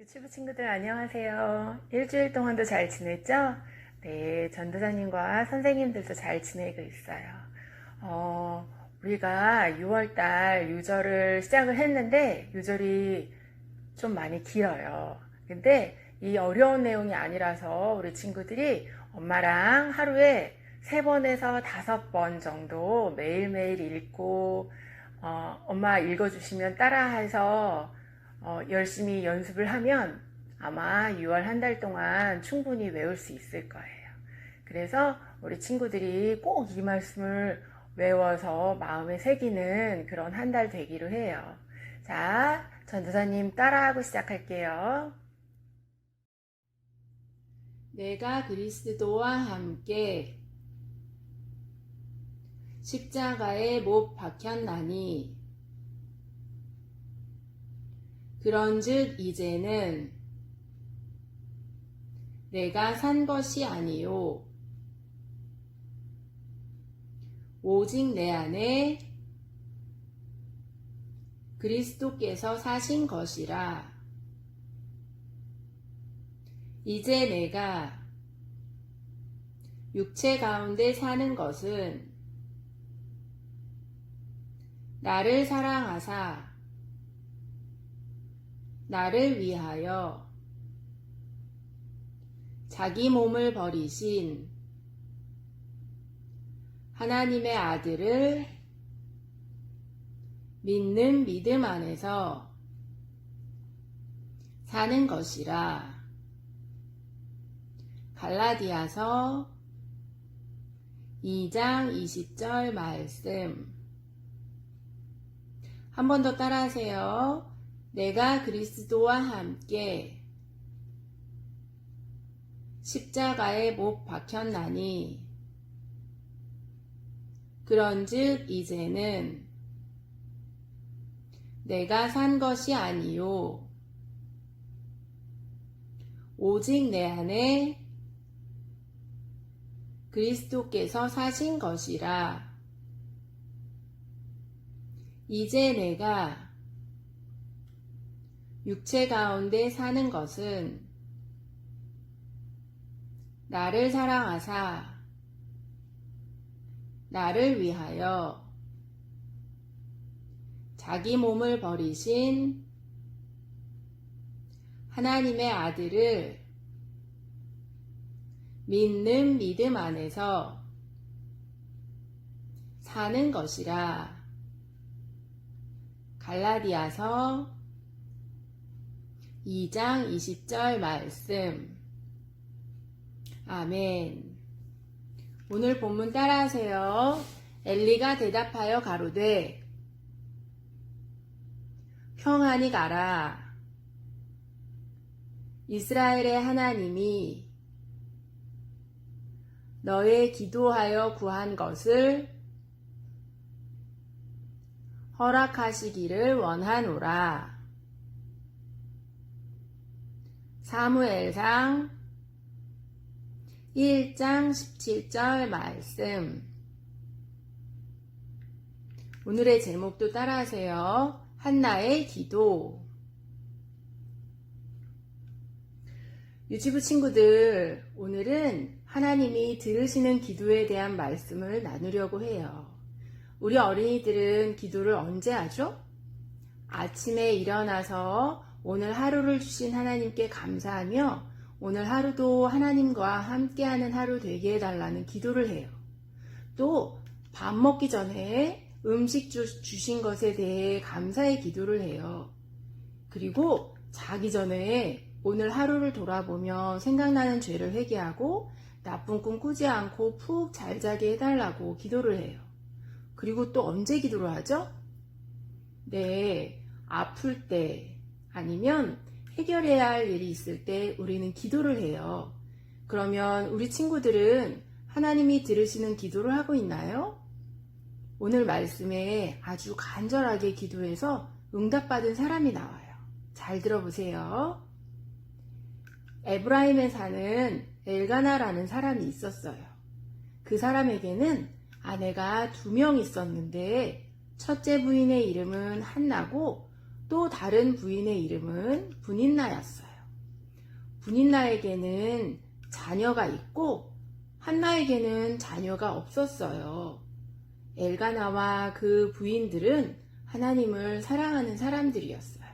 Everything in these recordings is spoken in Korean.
유튜브 친구들 안녕하세요. 일주일 동안도 잘 지냈죠? 네, 전도사님과 선생님들도 잘 지내고 있어요. 우리가 6월달 유절을 시작을 했는데 유절이 좀 많이 길어요. 근데 이 어려운 내용이 아니라서 우리 친구들이 엄마랑 하루에 3번에서 5번 정도 매일매일 읽고 엄마 읽어주시면 따라해서 열심히 연습을 하면 아마 6월 한 달 동안 충분히 외울 수 있을 거예요. 그래서 우리 친구들이 꼭 이 말씀을 외워서 마음에 새기는 그런 한 달 되기로 해요. 자, 전도사님 따라하고 시작할게요. 내가 그리스도와 함께 십자가에 못 박혔나니 그런즉 이제는 내가 산 것이 아니요 오직 내 안에 그리스도께서 사신 것이라. 이제 내가 육체 가운데 사는 것은 나를 사랑하사 나를 위하여 자기 몸을 버리신 하나님의 아들을 믿는 믿음 안에서 사는 것이라. 갈라디아서 2장 20절 말씀. 한 번 더 따라하세요. 내가 그리스도와 함께 십자가에 못 박혔나니 그런즉 이제는 내가 산 것이 아니요 오직 내 안에 그리스도께서 사신 것이라. 이제 내가 육체 가운데 사는 것은 나를 사랑하사 나를 위하여 자기 몸을 버리신 하나님의 아들을 믿는 믿음 안에서 사는 것이라. 갈라디아서 2장 20절 말씀. 아멘. 오늘 본문 따라하세요. 엘리가 대답하여 가로되 평안히 가라. 이스라엘의 하나님이 너의 기도하여 구한 것을 허락하시기를 원하노라. 사무엘상 1장 17절 말씀. 오늘의 제목도 따라하세요. 한나의 기도. 유치부 친구들, 오늘은 하나님이 들으시는 기도에 대한 말씀을 나누려고 해요. 우리 어린이들은 기도를 언제 하죠? 아침에 일어나서 오늘 하루를 주신 하나님께 감사하며 오늘 하루도 하나님과 함께하는 하루 되게 해달라는 기도를 해요. 또 밥 먹기 전에 음식 주신 것에 대해 감사의 기도를 해요. 그리고 자기 전에 오늘 하루를 돌아보며 생각나는 죄를 회개하고 나쁜 꿈 꾸지 않고 푹 잘 자게 해달라고 기도를 해요. 그리고 또 언제 기도를 하죠? 네, 아플 때 아니면 해결해야 할 일이 있을 때 우리는 기도를 해요. 그러면 우리 친구들은 하나님이 들으시는 기도를 하고 있나요? 오늘 말씀에 아주 간절하게 기도해서 응답받은 사람이 나와요. 잘 들어보세요. 에브라임에 사는 엘가나라는 사람이 있었어요. 그 사람에게는 아내가 2명 있었는데 첫째 부인의 이름은 한나고 또 다른 부인의 이름은 분인나였어요. 분인나에게는 자녀가 있고 한나에게는 자녀가 없었어요. 엘가나와 그 부인들은 하나님을 사랑하는 사람들이었어요.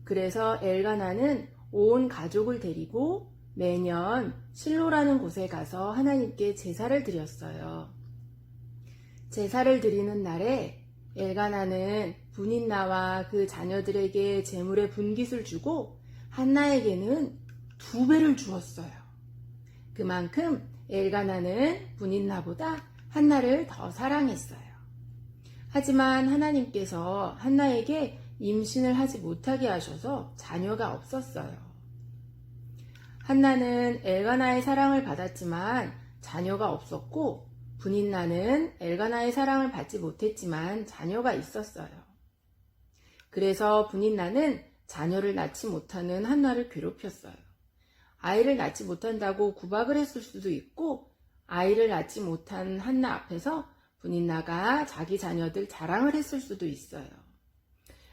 그래서 엘가나는 온 가족을 데리고 매년 실로라는 곳에 가서 하나님께 제사를 드렸어요. 제사를 드리는 날에 엘가나는 분인나와 그 자녀들에게 제물의 분깃을 주고 한나에게는 2배를 주었어요. 그만큼 엘가나는 분인나보다 한나를 더 사랑했어요. 하지만 하나님께서 한나에게 임신을 하지 못하게 하셔서 자녀가 없었어요. 한나는 엘가나의 사랑을 받았지만 자녀가 없었고 분인나는 엘가나의 사랑을 받지 못했지만 자녀가 있었어요. 그래서 분인나는 자녀를 낳지 못하는 한나를 괴롭혔어요. 아이를 낳지 못한다고 구박을 했을 수도 있고 아이를 낳지 못한 한나 앞에서 분인나가 자기 자녀들 자랑을 했을 수도 있어요.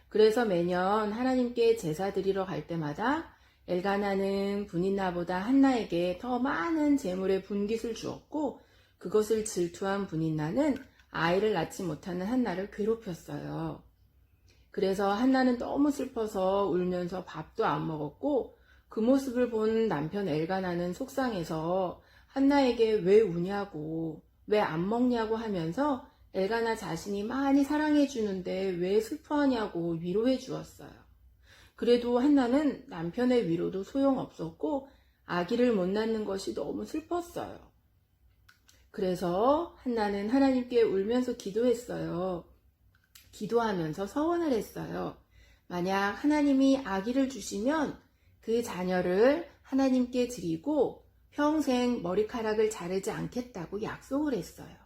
그래서 매년 하나님께 제사 드리러 갈 때마다 엘가나는 분인나보다 한나에게 더 많은 제물의 분깃을 주었고 그것을 질투한 분인나는 아이를 낳지 못하는 한나를 괴롭혔어요. 그래서 한나는 너무 슬퍼서 울면서 밥도 안 먹었고 그 모습을 본 남편 엘가나는 속상해서 한나에게 왜 우냐고 왜 안 먹냐고 하면서 엘가나 자신이 많이 사랑해 주는데 왜 슬퍼하냐고 위로해 주었어요. 그래도 한나는 남편의 위로도 소용없었고 아기를 못 낳는 것이 너무 슬펐어요. 그래서 한나는 하나님께 울면서 기도했어요. 기도하면서 서원을 했어요. 만약 하나님이 아기를 주시면 그 자녀를 하나님께 드리고 평생 머리카락을 자르지 않겠다고 약속을 했어요.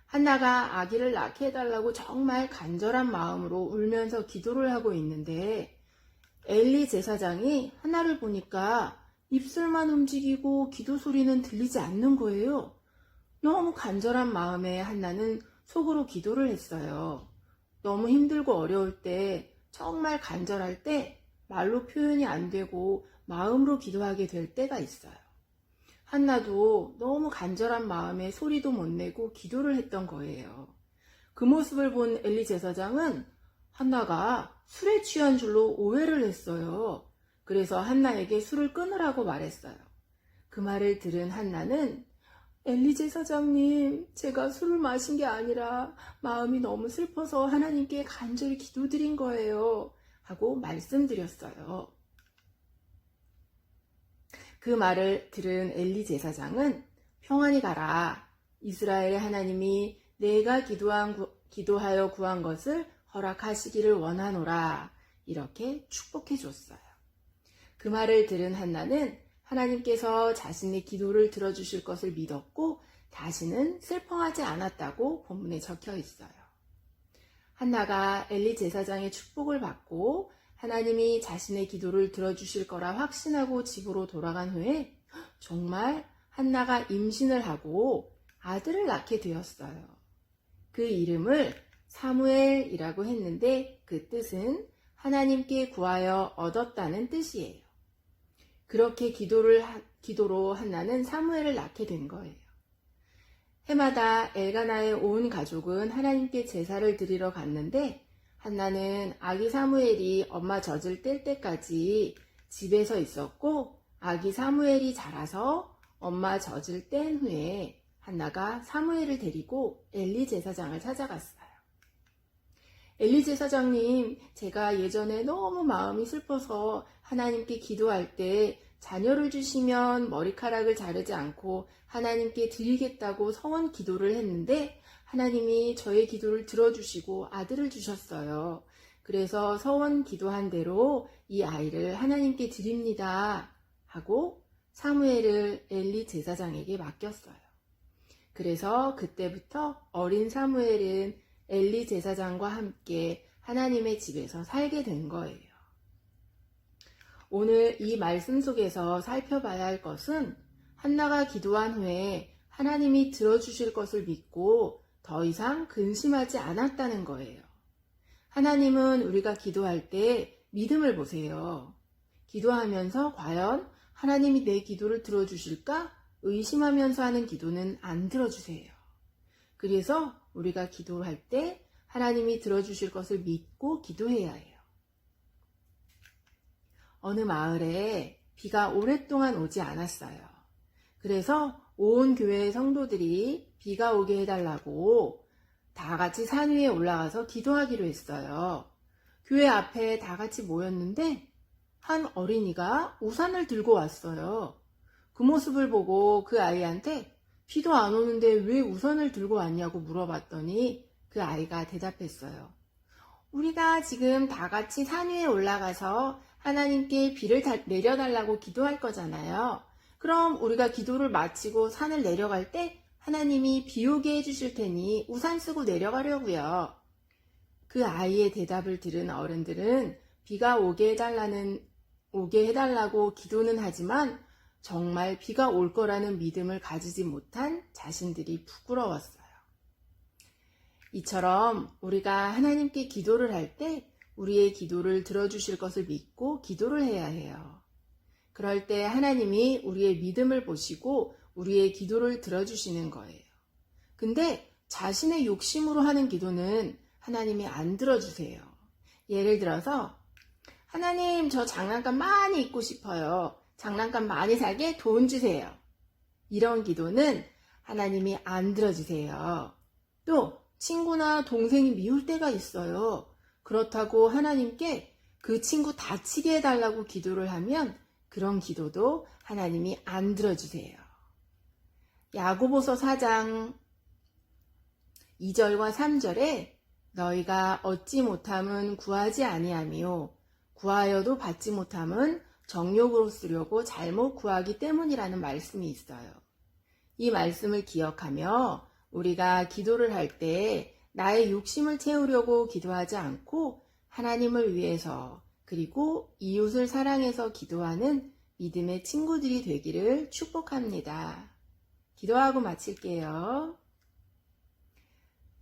한나가 아기를 낳게 해달라고 정말 간절한 마음으로 울면서 기도를 하고 있는데 엘리 제사장이 한나를 보니까 입술만 움직이고 기도 소리는 들리지 않는 거예요. 너무 간절한 마음에 한나는 속으로 기도를 했어요. 너무 힘들고 어려울 때, 정말 간절할 때 말로 표현이 안 되고 마음으로 기도하게 될 때가 있어요. 한나도 너무 간절한 마음에 소리도 못 내고 기도를 했던 거예요. 그 모습을 본 엘리 제사장은 한나가 술에 취한 줄로 오해를 했어요. 그래서 한나에게 술을 끊으라고 말했어요. 그 말을 들은 한나는 엘리 제사장님, 제가 술을 마신 게 아니라 마음이 너무 슬퍼서 하나님께 간절히 기도드린 거예요. 하고 말씀드렸어요. 그 말을 들은 엘리 제사장은 평안히 가라. 이스라엘의 하나님이 내가 기도하여 구한 것을 허락하시기를 원하노라. 이렇게 축복해 줬어요. 그 말을 들은 한나는 하나님께서 자신의 기도를 들어주실 것을 믿었고 다시는 슬퍼하지 않았다고 본문에 적혀 있어요. 한나가 엘리 제사장의 축복을 받고 하나님이 자신의 기도를 들어주실 거라 확신하고 집으로 돌아간 후에 정말 한나가 임신을 하고 아들을 낳게 되었어요. 그 이름을 사무엘이라고 했는데 그 뜻은 하나님께 구하여 얻었다는 뜻이에요. 그렇게 기도로 한나는 사무엘을 낳게 된 거예요. 해마다 엘가나의 온 가족은 하나님께 제사를 드리러 갔는데 한나는 아기 사무엘이 엄마 젖을 뗄 때까지 집에서 있었고 아기 사무엘이 자라서 엄마 젖을 뗀 후에 한나가 사무엘을 데리고 엘리 제사장을 찾아갔어요. 엘리 제사장님, 제가 예전에 너무 마음이 슬퍼서 하나님께 기도할 때 자녀를 주시면 머리카락을 자르지 않고 하나님께 드리겠다고 서원 기도를 했는데 하나님이 저의 기도를 들어주시고 아들을 주셨어요. 그래서 서원 기도한 대로 이 아이를 하나님께 드립니다. 하고 사무엘을 엘리 제사장에게 맡겼어요. 그래서 그때부터 어린 사무엘은 엘리 제사장과 함께 하나님의 집에서 살게 된 거예요. 오늘 이 말씀 속에서 살펴봐야 할 것은 한나가 기도한 후에 하나님이 들어주실 것을 믿고 더 이상 근심하지 않았다는 거예요. 하나님은 우리가 기도할 때 믿음을 보세요. 기도하면서 과연 하나님이 내 기도를 들어주실까 의심하면서 하는 기도는 안 들어주세요. 그래서 우리가 기도할 때 하나님이 들어주실 것을 믿고 기도해야 해요. 어느 마을에 비가 오랫동안 오지 않았어요. 그래서 온 교회의 성도들이 비가 오게 해달라고 다 같이 산 위에 올라가서 기도하기로 했어요. 교회 앞에 다 같이 모였는데 한 어린이가 우산을 들고 왔어요. 그 모습을 보고 그 아이한테 비도 안 오는데 왜 우산을 들고 왔냐고 물어봤더니 그 아이가 대답했어요. 우리가 지금 다 같이 산 위에 올라가서 하나님께 비를 내려달라고 기도할 거잖아요. 그럼 우리가 기도를 마치고 산을 내려갈 때 하나님이 비 오게 해주실 테니 우산 쓰고 내려가려고요. 그 아이의 대답을 들은 어른들은 비가 오게 해달라고 기도는 하지만 정말 비가 올 거라는 믿음을 가지지 못한 자신들이 부끄러웠어요. 이처럼 우리가 하나님께 기도를 할 때 우리의 기도를 들어주실 것을 믿고 기도를 해야 해요. 그럴 때 하나님이 우리의 믿음을 보시고 우리의 기도를 들어주시는 거예요. 근데 자신의 욕심으로 하는 기도는 하나님이 안 들어주세요. 예를 들어서 하나님 저 장난감 많이 입고 싶어요. 장난감 많이 사게 돈 주세요. 이런 기도는 하나님이 안 들어주세요. 또 친구나 동생이 미울 때가 있어요. 그렇다고 하나님께 그 친구 다치게 해달라고 기도를 하면 그런 기도도 하나님이 안 들어주세요. 야고보서 4장 2절과 3절에 너희가 얻지 못함은 구하지 아니하며 구하여도 받지 못함은 정욕으로 쓰려고 잘못 구하기 때문이라는 말씀이 있어요. 이 말씀을 기억하며 우리가 기도를 할 때 나의 욕심을 채우려고 기도하지 않고 하나님을 위해서 그리고 이웃을 사랑해서 기도하는 믿음의 친구들이 되기를 축복합니다. 기도하고 마칠게요.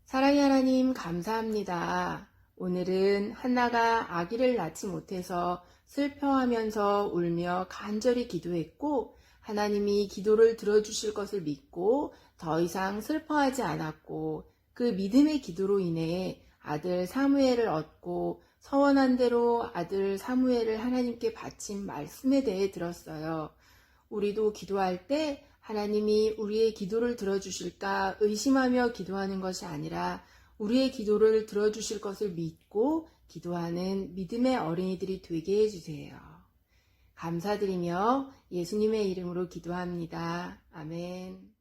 사랑의 하나님 감사합니다. 오늘은 한나가 아기를 낳지 못해서 슬퍼하면서 울며 간절히 기도했고 하나님이 기도를 들어주실 것을 믿고 더 이상 슬퍼하지 않았고 그 믿음의 기도로 인해 아들 사무엘을 얻고 서원한 대로 아들 사무엘을 하나님께 바친 말씀에 대해 들었어요. 우리도 기도할 때 하나님이 우리의 기도를 들어주실까 의심하며 기도하는 것이 아니라 우리의 기도를 들어주실 것을 믿고 기도하는 믿음의 어린이들이 되게 해주세요. 감사드리며 예수님의 이름으로 기도합니다. 아멘.